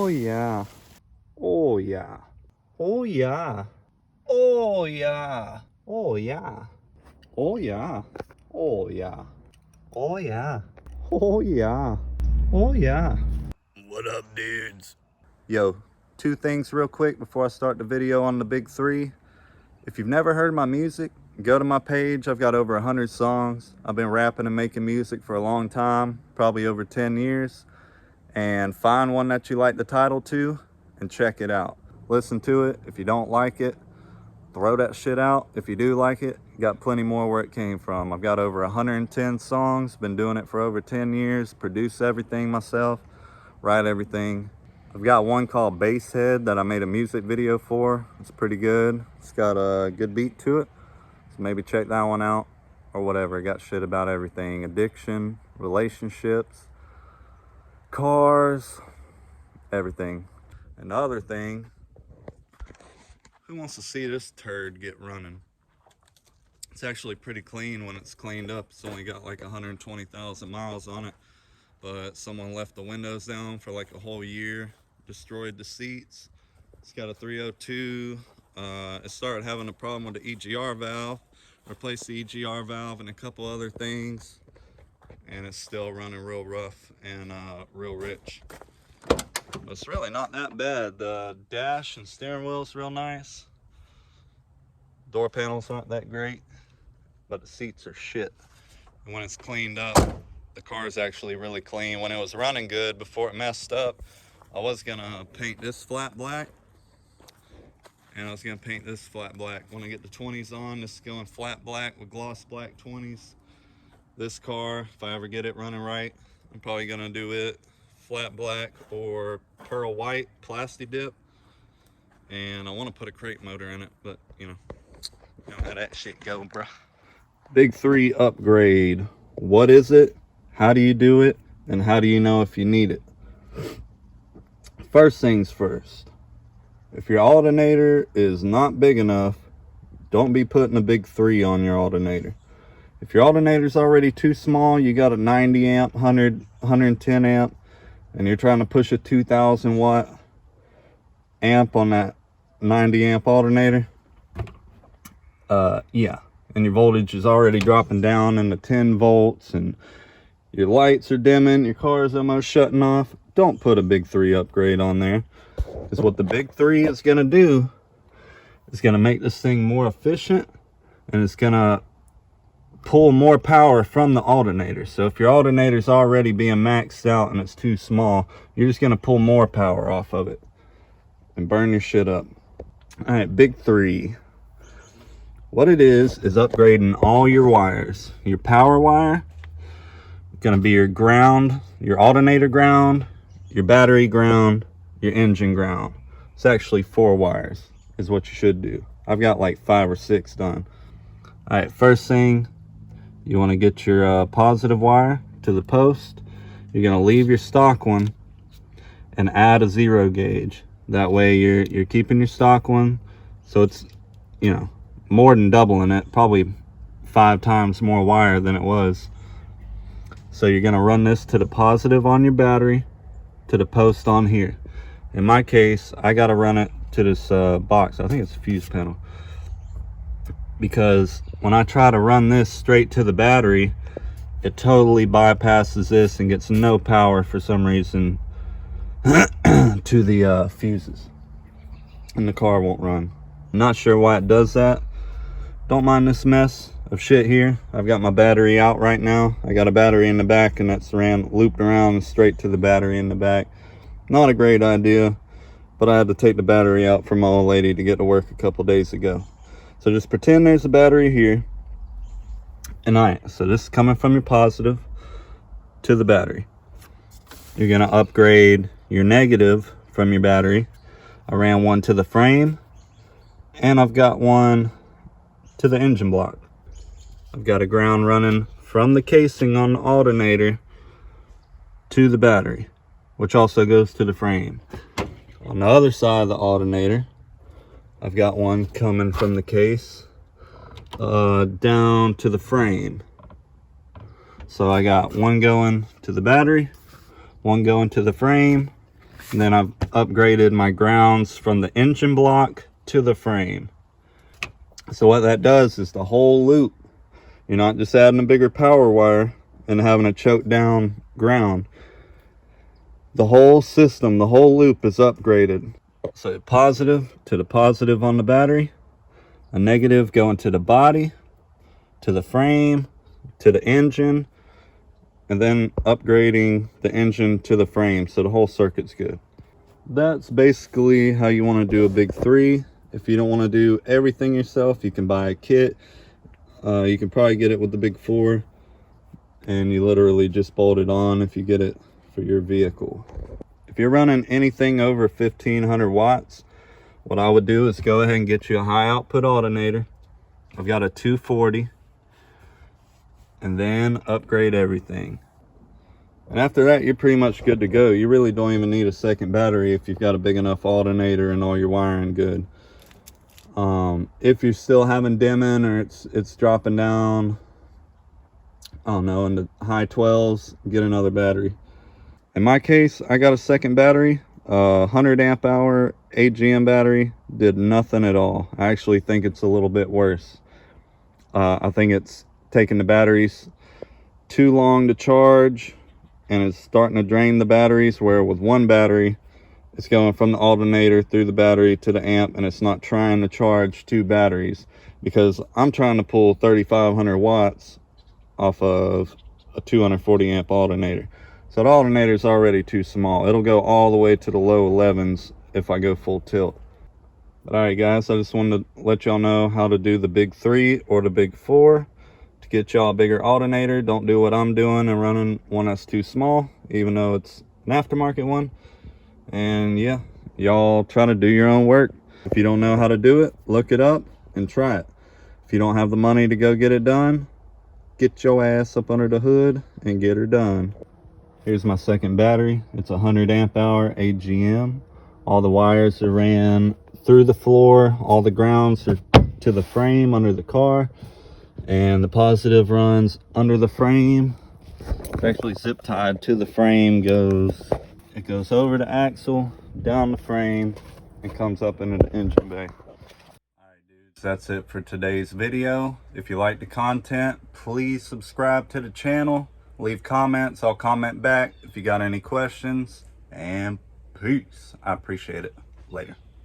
Oh yeah. Oh yeah. Oh yeah. Oh yeah. Oh yeah. Oh yeah. Oh yeah. Oh yeah. Oh yeah. Oh yeah. What up, dudes? Yo, two things real quick before I start the video on the big three. If you've never heard my music, go to my page. I've got over 100 songs. I've been rapping and making music for a long time, probably over 10 years. And find one that you like the title to and check it out. Listen to it. If you don't like it, throw that shit out. If you do like it, got plenty more where it came from. I've got over 110 songs, been doing it for over 10 years, produce everything myself, write everything. I've got one called Basshead that I made a music video for. It's pretty good. It's got a good beat to it. So maybe check that one out or whatever. I got shit about everything. Addiction, relationships, cars, everything. And the other thing, who wants to see this turd get running? It's actually pretty clean when it's cleaned up. It's only got like 120,000 miles on it, but someone left the windows down for like a whole year, destroyed the seats. It's got a 302. It started having a problem with the EGR valve. Replaced the EGR valve and a couple other things, and it's still running real rough and real rich. But it's really not that bad. The dash and steering wheel is real nice. Door panels aren't that great, but the seats are shit. And when it's cleaned up, the car is actually really clean. When it was running good before it messed up, I was gonna paint this flat black, and I was gonna paint this flat black. When I get the 20s on, this is going flat black with gloss black 20s. This car, if I ever get it running right, I'm probably gonna do it flat black or pearl white plasti dip. And I want to put a crate motor in it, but you know how that shit go, bro. Big three upgrade. What is it? How do you do it? And how do you know if you need it? First things first. If your alternator is not big enough, don't be putting a big three on your alternator. If your alternator's already too small, you got a 90 amp, 110 amp, and you're trying to push a 2000 watt amp on that 90 amp alternator, yeah, and your voltage is already dropping down into 10 volts and your lights are dimming, your car is almost shutting off, don't put a big three upgrade on there. Because what the big three is going to do is going to make this thing more efficient, and it's going to pull more power from the alternator. So if your alternator is already being maxed out and it's too small, you're just going to pull more power off of it and burn your shit up. All right, big three. What it is upgrading all your wires. Your power wire, going to be your ground, your alternator ground, your battery ground, your engine ground. It's actually 4 wires is what you should do. I've got like 5 or 6 done. All right, first thing, you want to get your positive wire to the post. You're going to leave your stock one and add a 0 gauge. That way you're keeping your stock one, so it's, you know, more than doubling it, probably 5 times more wire than it was. So you're going to run this to the positive on your battery, to the post on here. In my case, I got to run it to this box. I think it's a fuse panel, because when I try to run this straight to the battery, it totally bypasses this and gets no power for some reason to the fuses, and the car won't run. I'm not sure why it does that. Don't mind this mess of shit here. I've got my battery out right now. I got a battery in the back, and that's looped around straight to the battery in the back. Not a great idea, but I had to take the battery out for my old lady to get to work a couple days ago. So just pretend there's a battery here. And all right, so this is coming from your positive to the battery. You're gonna upgrade your negative from your battery. I ran one to the frame, and I've got one to the engine block. I've got a ground running from the casing on the alternator to the battery, which also goes to the frame. On the other side of the alternator, I've got one coming from the case down to the frame. So I got one going to the battery, one going to the frame, And then I've upgraded my grounds from the engine block to the frame. So what that does is the whole loop, you're not just adding a bigger power wire and having a choke down ground. The whole system, the whole loop is upgraded. So positive to the positive on the battery, a negative going to the body, to the frame, to the engine, and then upgrading the engine to the frame, so the whole circuit's good. That's basically how you want to do a big 3. If you don't want to do everything yourself, you can buy a kit. You can probably get it with the big 4, and you literally just bolt it on if you get it for your vehicle. If you're running anything over 1500 watts, what I would do is go ahead and get you a high output alternator. I've got a 240, and then upgrade everything. And after that, you're pretty much good to go. You really don't even need a second battery if you've got a big enough alternator and all your wiring good. If you're still having dimming or it's dropping down, I don't know, in the high 12s, get another battery. In my case, I got a second battery, 100 amp hour AGM battery, did nothing at all. I actually think it's a little bit worse. I think it's taking the batteries too long to charge, and it's starting to drain the batteries, where with one battery, it's going from the alternator through the battery to the amp, and it's not trying to charge 2 batteries, because I'm trying to pull 3,500 watts off of a 240 amp alternator. So the alternator is already too small. It'll go all the way to the low 11s if I go full tilt. But all right, guys, I just wanted to let y'all know how to do the big 3 or the big 4 to get y'all a bigger alternator. Don't do what I'm doing and running one that's too small, even though it's an aftermarket one. And yeah, y'all try to do your own work. If you don't know how to do it, look it up and try it. If you don't have the money to go get it done, get your ass up under the hood and get her done. Here's my second battery. It's a 100 amp hour AGM. All the wires are ran through the floor. All the grounds are to the frame under the car. And the positive runs under the frame. It's actually zip tied to the frame. It goes over the axle, down the frame, and comes up into the engine bay. Alright dudes, that's it for today's video. If you like the content, please subscribe to the channel. Leave comments, I'll comment back if you got any questions. And peace. I appreciate it. Later.